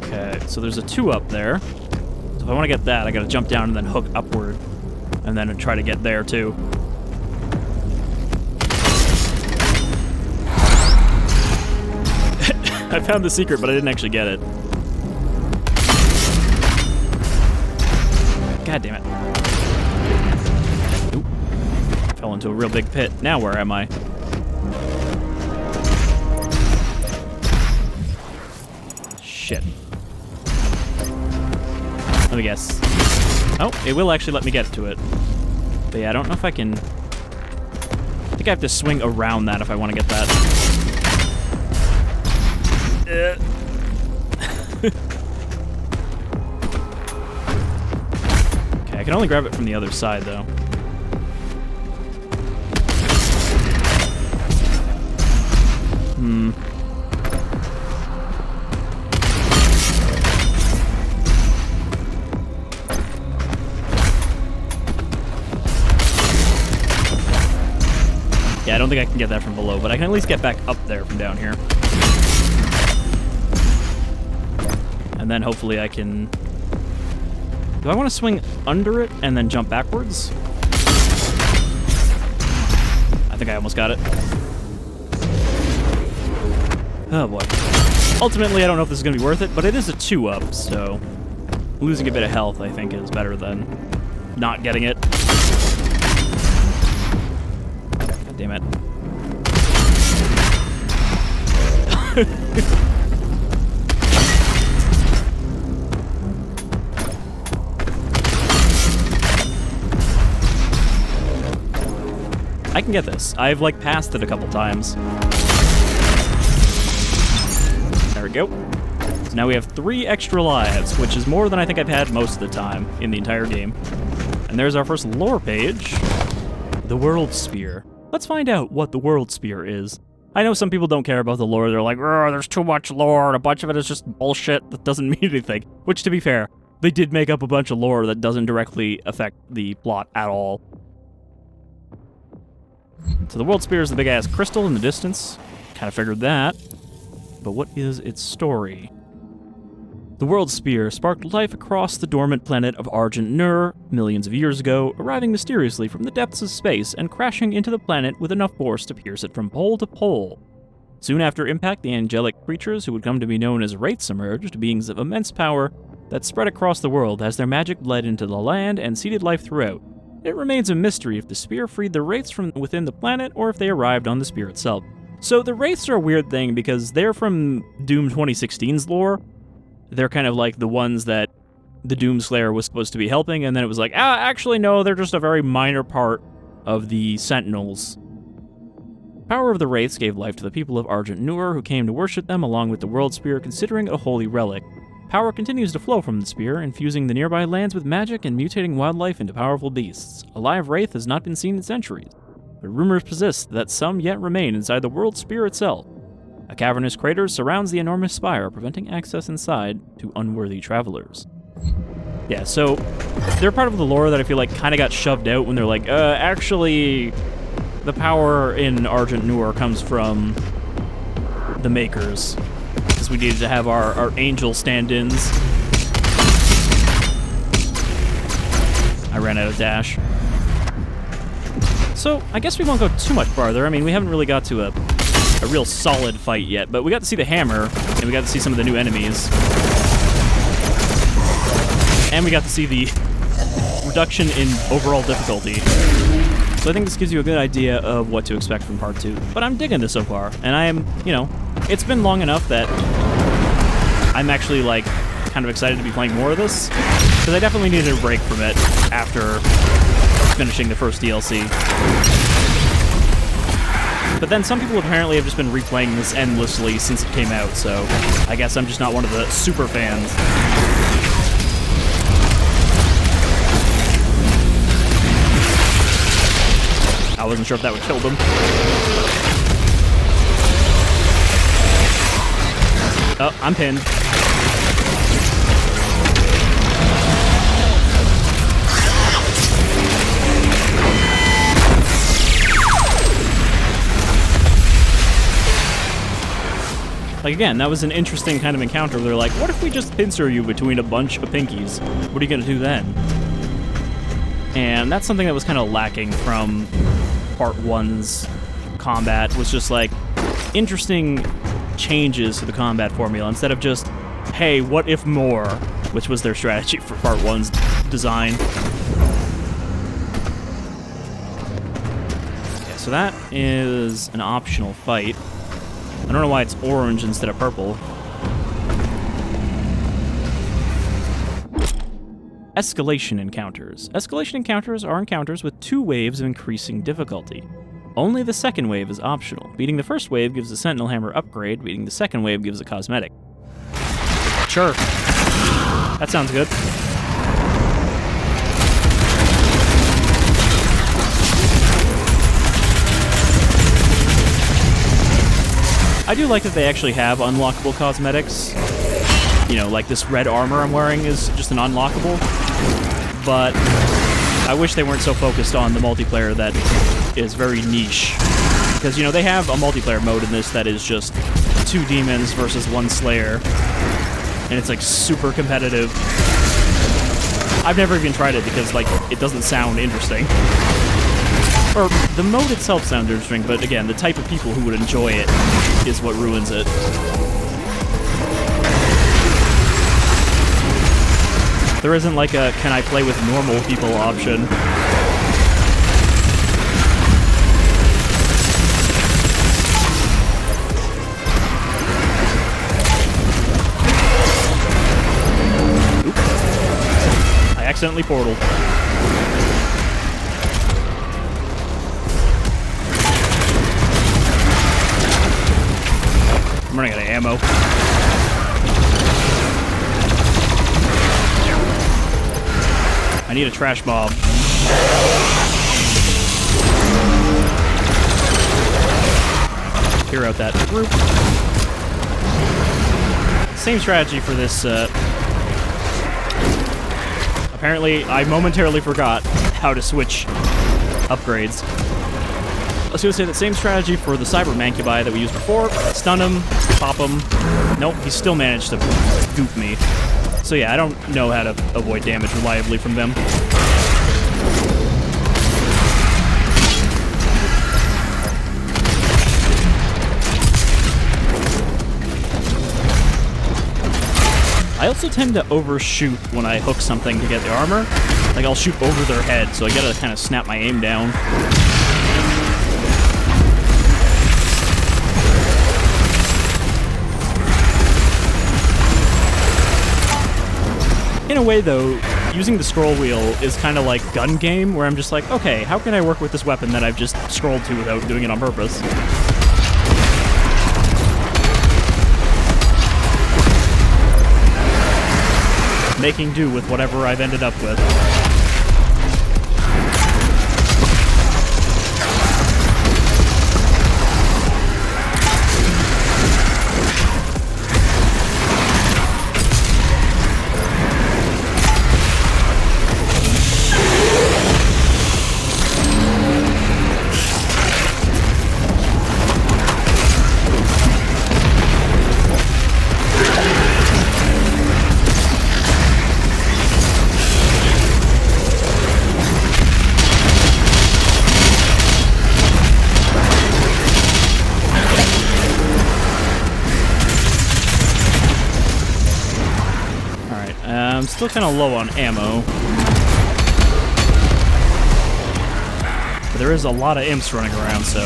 Okay, so there's a 2 up there. So if I want to get that, I gotta jump down and then hook upward. And then try to get there, too. I found the secret, but I didn't actually get it. God damn it. Oop. Fell into a real big pit. Now where am I? Shit. Let me guess. Oh, it will actually let me get to it. But yeah, I don't know if I can... I think I have to swing around that if I want to get that. Okay, I can only grab it from the other side, though. Yeah, I don't think I can get that from below, but I can at least get back up there from down here. And then hopefully I can... Do I want to swing under it and then jump backwards? I think I almost got it. Oh boy. Ultimately, I don't know if this is going to be worth it, but it is a 2-up, so... losing a bit of health, I think, is better than not getting it. God damn it. I can get this. I've, like, passed it a couple times. There we go. So now we have 3 extra lives, which is more than I think I've had most of the time in the entire game. And there's our first lore page. The World Spear. Let's find out what the World Spear is. I know some people don't care about the lore. They're like, oh, there's too much lore, and a bunch of it is just bullshit that doesn't mean anything. Which, to be fair, they did make up a bunch of lore that doesn't directly affect the plot at all. So the World Spear is the big-ass crystal in the distance. Kind of figured that. But what is its story? The World Spear sparked life across the dormant planet of Argent D'Nur millions of years ago, arriving mysteriously from the depths of space and crashing into the planet with enough force to pierce it from pole to pole. Soon after impact, the angelic creatures who would come to be known as wraiths emerged, beings of immense power that spread across the world as their magic bled into the land and seeded life throughout. It remains a mystery if the spear freed the wraiths from within the planet or if they arrived on the spear itself. So the wraiths are a weird thing because they're from Doom 2016's lore. They're kind of like the ones that the Doomslayer was supposed to be helping, and then it was like, actually no, they're just a very minor part of the Sentinels. Power of the wraiths gave life to the people of Argent D'Nur, who came to worship them along with the World Spear, considering it a holy relic. Power continues to flow from the spear, infusing the nearby lands with magic and mutating wildlife into powerful beasts. A live wraith has not been seen in centuries, but rumors persist that some yet remain inside the World Spear itself. A cavernous crater surrounds the enormous spire, preventing access inside to unworthy travelers. Yeah, so they're part of the lore that I feel like kind of got shoved out when they're like, actually, the power in Argent D'Nur comes from the Makers. Because we needed to have our angel stand-ins. I ran out of dash. So, I guess we won't go too much farther. I mean, we haven't really got to a real solid fight yet, but we got to see the hammer, and we got to see some of the new enemies. And we got to see the reduction in overall difficulty. So I think this gives you a good idea of what to expect from part 2. But I'm digging this so far, and I am, it's been long enough that I'm actually, like, kind of excited to be playing more of this, because I definitely needed a break from it after finishing the first DLC. But then some people apparently have just been replaying this endlessly since it came out, so I guess I'm just not one of the super fans. wasn't sure if that would kill them. Oh, I'm pinned. Like, again, that was an interesting kind of encounter where they're like, what if we just pincer you between a bunch of pinkies? What are you going to do then? And that's something that was kind of lacking from Part 1's combat, was just, like, interesting changes to the combat formula instead of just, hey, what if more? Which was their strategy for Part 1's design. Okay, so that is an optional fight. I don't know why it's orange instead of purple. Escalation Encounters. Escalation Encounters are encounters with 2 waves of increasing difficulty. Only the second wave is optional. Beating the first wave gives a Sentinel Hammer upgrade, beating the second wave gives a cosmetic. Sure. That sounds good. I do like that they actually have unlockable cosmetics. You know, like this red armor I'm wearing is just an unlockable. But I wish they weren't so focused on the multiplayer that is very niche. Because, you know, they have a multiplayer mode in this that is just 2 demons versus 1 slayer. And it's, like, super competitive. I've never even tried it because, like, it doesn't sound interesting. Or, the mode itself sounds interesting, but again, the type of people who would enjoy it is what ruins it. There isn't like a can I play with normal people option. Oops. I accidentally portaled. I'm running out of ammo. I need a trash mob. Clear out that group. Same strategy for this. Apparently, I momentarily forgot how to switch upgrades. Let's go say the same strategy for the Cyber Mancubi that we used before. Stun him, pop him. Nope, he still managed to goop me. So yeah, I don't know how to avoid damage reliably from them. I also tend to overshoot when I hook something to get the armor. Like, I'll shoot over their head, so I gotta kind of snap my aim down. In a way, though, using the scroll wheel is kind of like gun game, where I'm just like, okay, how can I work with this weapon that I've just scrolled to without doing it on purpose? Making do with whatever I've ended up with. I'm still kind of low on ammo. But there is a lot of imps running around, so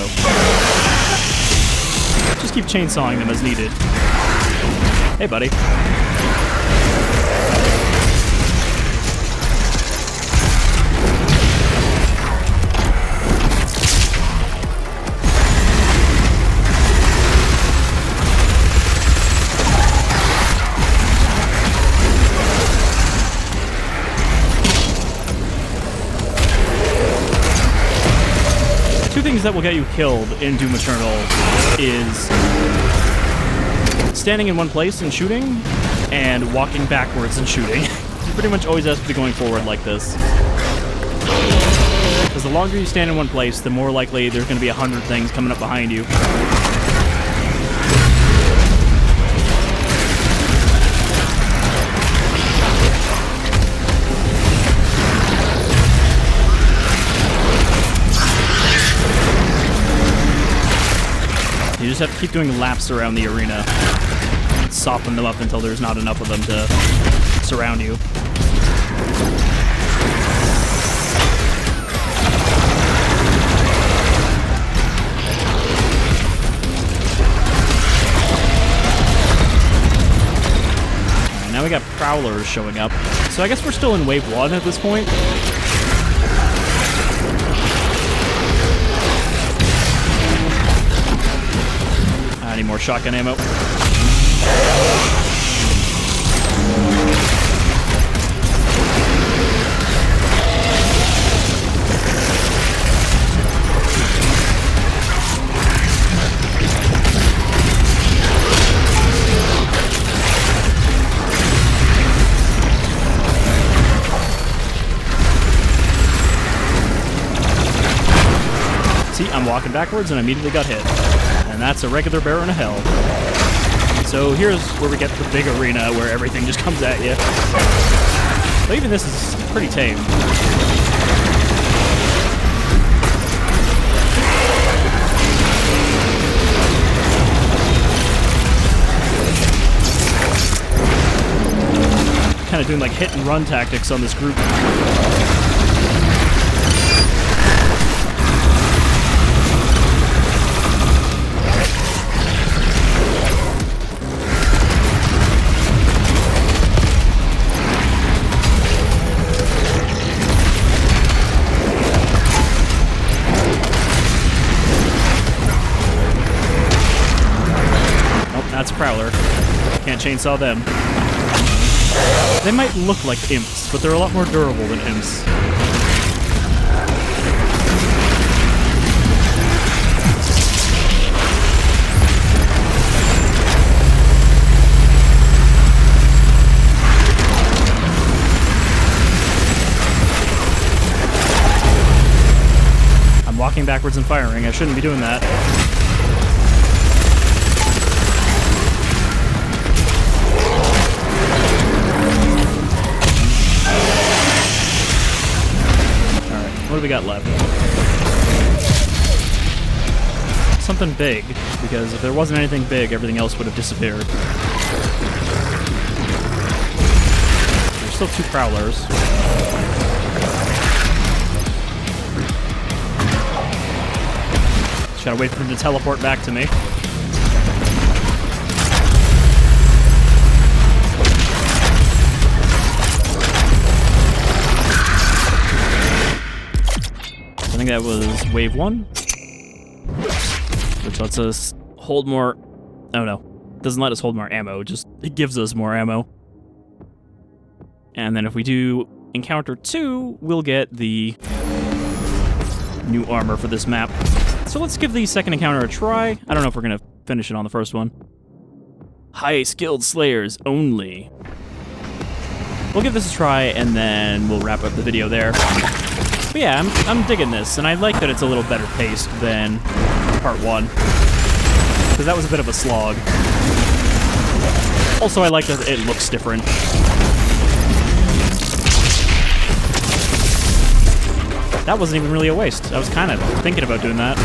just keep chainsawing them as needed. Hey, buddy. two things that will get you killed in Doom Eternal is standing in one place and shooting, and walking backwards and shooting. You pretty much always have to be going forward like this. Because the longer you stand in one place, the more likely there's going to be 100 things coming up behind you. You just have to keep doing laps around the arena. Soften them up until there's not enough of them to surround you. Alright, now we got prowlers showing up. So I guess we're still in wave 1 at this point. I need more shotgun ammo. See, I'm walking backwards and I immediately got hit. And that's a regular Baron of Hell. So here's where we get the big arena where everything just comes at you. But even this is pretty tame. Kind of doing like hit and run tactics on this group. That's a prowler. Can't chainsaw them. They might look like imps, but they're a lot more durable than imps. I'm walking backwards and firing. I shouldn't be doing that. What do we got left? Something big, because if there wasn't anything big, everything else would have disappeared. There's still 2 prowlers. Just gotta wait for them to teleport back to me. I think that was wave 1, which lets us hold more. Oh no, doesn't let us hold more ammo, just it gives us more ammo. And then if we do encounter 2, we'll get the new armor for this map. So let's give the second encounter a try. I don't know if we're gonna finish it on the first one. High skilled slayers only. We'll give this a try and then we'll wrap up the video there. But yeah, I'm digging this, and I like that it's a little better paced than part 1. Because that was a bit of a slog. Also, I like that it looks different. That wasn't even really a waste. I was kind of thinking about doing that.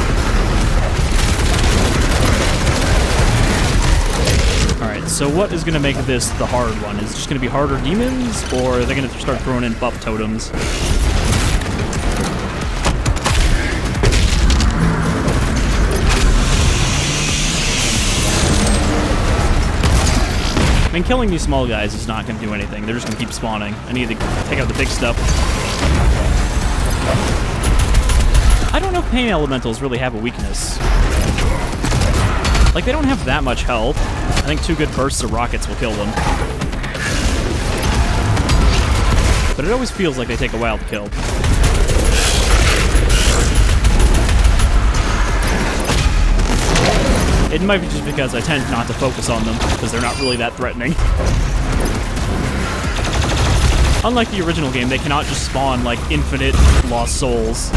Alright, so what is going to make this the hard one? Is it just going to be harder demons, or are they going to start throwing in buff totems? I mean, killing these small guys is not going to do anything. They're just going to keep spawning. I need to take out the big stuff. I don't know if Pain Elementals really have a weakness. Like, they don't have that much health. I think 2 good bursts of rockets will kill them. But it always feels like they take a while to kill. It might be just because I tend not to focus on them, because they're not really that threatening. Unlike the original game, they cannot just spawn, like, infinite lost souls.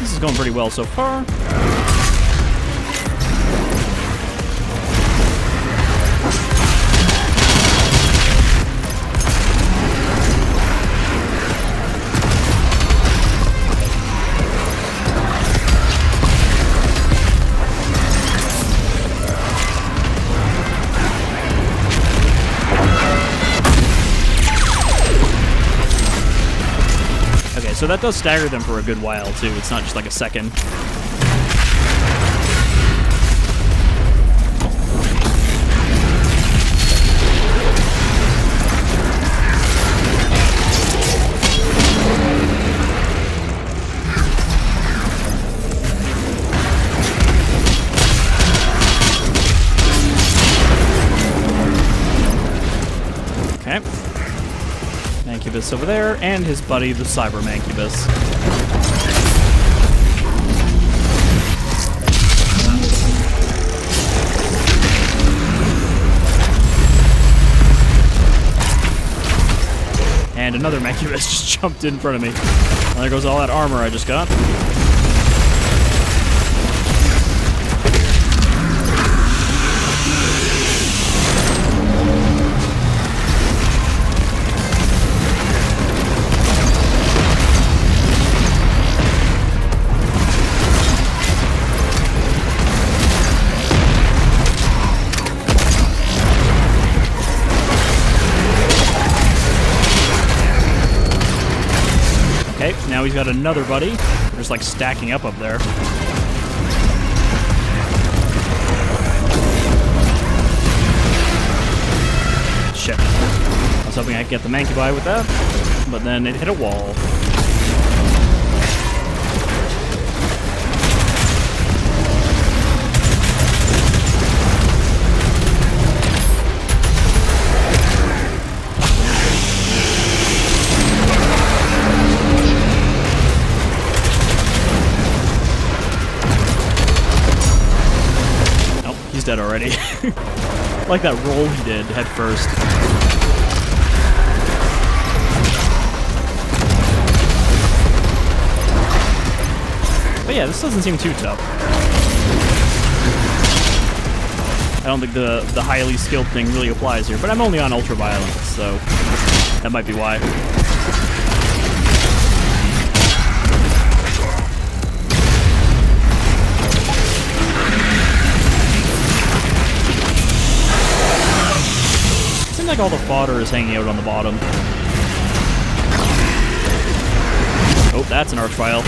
This is going pretty well so far. So that does stagger them for a good while, too. It's not just like a second. Okay. Mancubus over there, and his buddy, the Cyber Mancubus. And another Mancubus just jumped in front of me. And there goes all that armor I just got. Okay, now he's got another buddy. They're just like stacking up there. Shit. I was hoping I'd get the Mancubi with that, but then it hit a wall. Dead already. Like that roll he did head first. But yeah, this doesn't seem too tough. I don't think the highly skilled thing really applies here, but I'm only on ultra-violence, so that might be why. Like all the fodder is hanging out on the bottom. Oh, that's an archvile.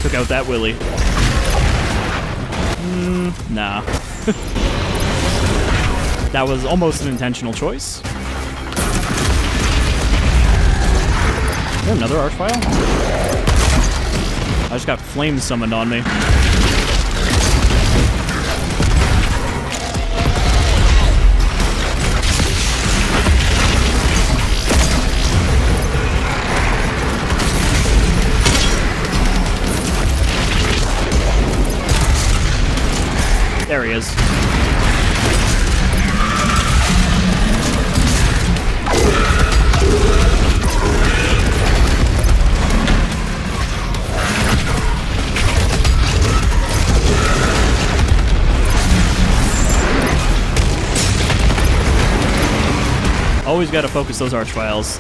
Took out that Willy. Nah. That was almost an intentional choice. Is there another archvile? I just got flames summoned on me. There he is. Always got to focus those archviles.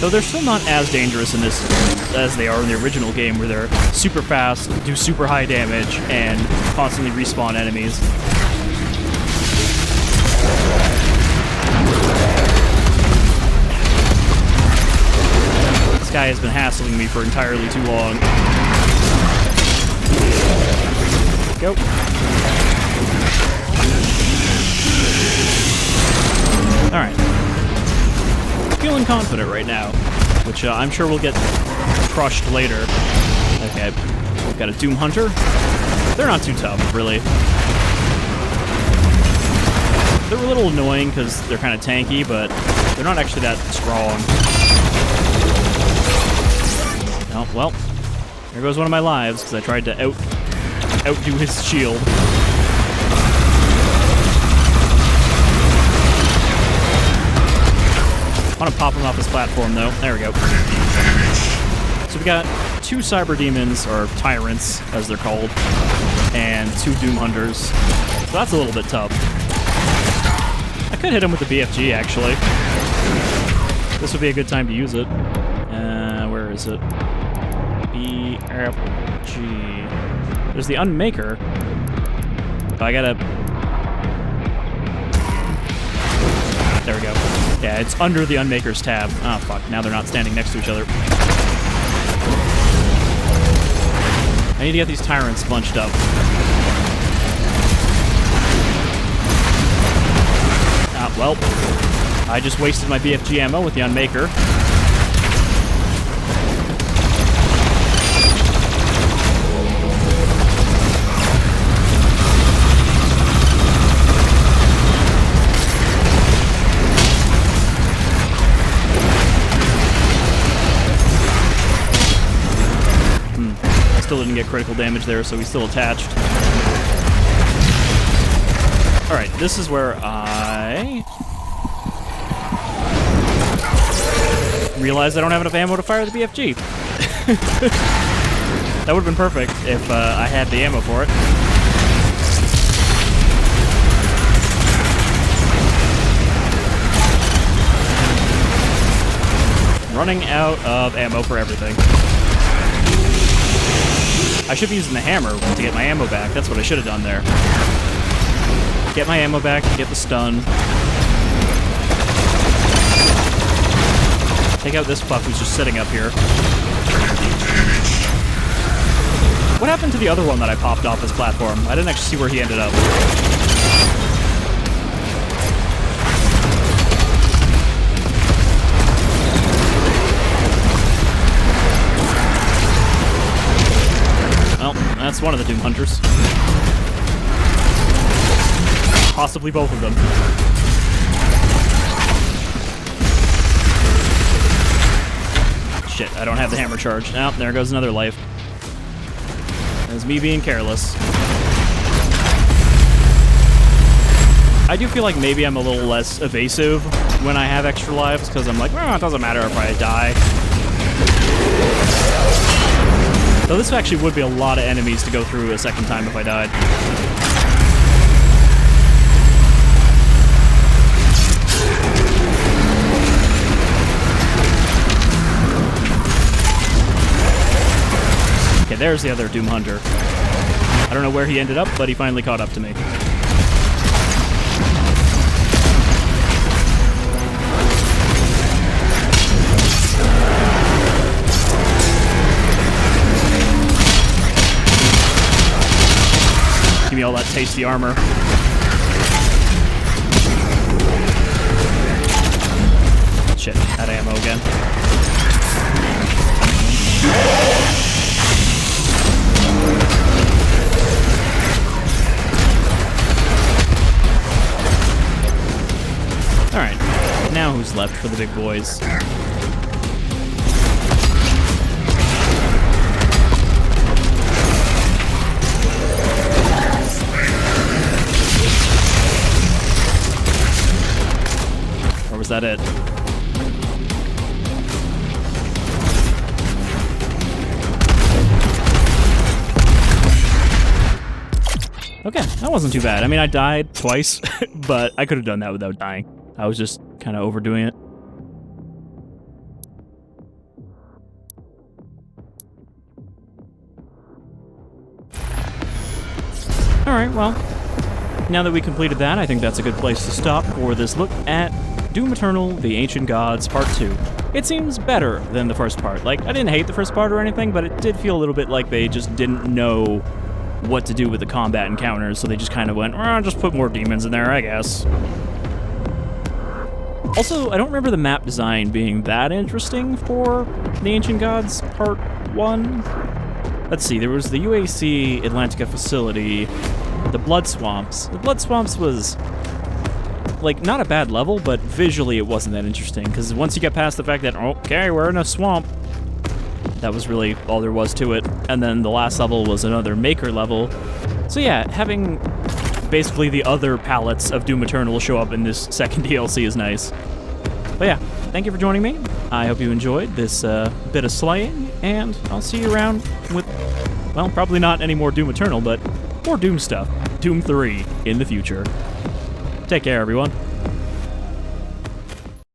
Though they're still not as dangerous in this as they are in the original game, where they're super fast, do super high damage, and constantly respawn enemies. This guy has been hassling me for entirely too long. Go. Alright. Feeling confident right now, which I'm sure will get crushed later. Okay, we've got a Doom Hunter. They're not too tough, really. They're a little annoying because they're kind of tanky, but they're not actually that strong. Oh, well, there goes one of my lives because I tried to outdo his shield. I want to pop him off his platform, though. There we go. So we got 2 Cyber Demons, or Tyrants, as they're called, and 2 Doom Hunters. So that's a little bit tough. I could hit him with the BFG, actually. This would be a good time to use it. Where is it? BFG. There's the Unmaker. But I gotta... There we go. Yeah, it's under the Unmaker's tab. Oh, fuck. Now they're not standing next to each other. I need to get these Tyrants bunched up. Ah, well. I just wasted my BFG ammo with the Unmaker. Still didn't get critical damage there, so he's still attached. Alright, this is where I realized I don't have enough ammo to fire the BFG. That would have been perfect if I had the ammo for it. Running out of ammo for everything. I should be using the hammer to get my ammo back. That's what I should have done there. Get my ammo back, get the stun. Take out this fuck who's just sitting up here. What happened to the other one that I popped off his platform? I didn't actually see where he ended up. That's one of the Doom Hunters. Possibly both of them. Shit, I don't have the hammer charged. Oh, there goes another life. That's me being careless. I do feel like maybe I'm a little less evasive when I have extra lives, because I'm like, well, it doesn't matter if I die. Though this actually would be a lot of enemies to go through a second time if I died. Okay, there's the other Doom Hunter. I don't know where he ended up, but he finally caught up to me. Give me all that tasty armor. Shit, out of ammo again. Alright, now who's left for the big boys? Or was that it? Okay, that wasn't too bad. I mean, I died twice, but I could have done that without dying. I was just kind of overdoing it. Alright, well, now that we completed that, I think that's a good place to stop for this look at Doom Eternal, The Ancient Gods, Part 2. It seems better than the first part. Like, I didn't hate the first part or anything, but it did feel a little bit like they just didn't know what to do with the combat encounters, so they just kind of went, just put more demons in there, I guess. Also, I don't remember the map design being that interesting for the Ancient Gods Part 1. Let's see, there was the UAC Atlantica facility, the Blood Swamps. The Blood Swamps was, like, not a bad level, but visually it wasn't that interesting, because once you get past the fact that, okay, we're in a swamp, that was really all there was to it. And then the last level was another Maker level. So yeah, having basically the other palettes of Doom Eternal show up in this second DLC is nice. But yeah, thank you for joining me. I hope you enjoyed this bit of slaying, and I'll see you around with, well, probably not any more Doom Eternal, but more Doom stuff. Doom 3 in the future. Take care, everyone.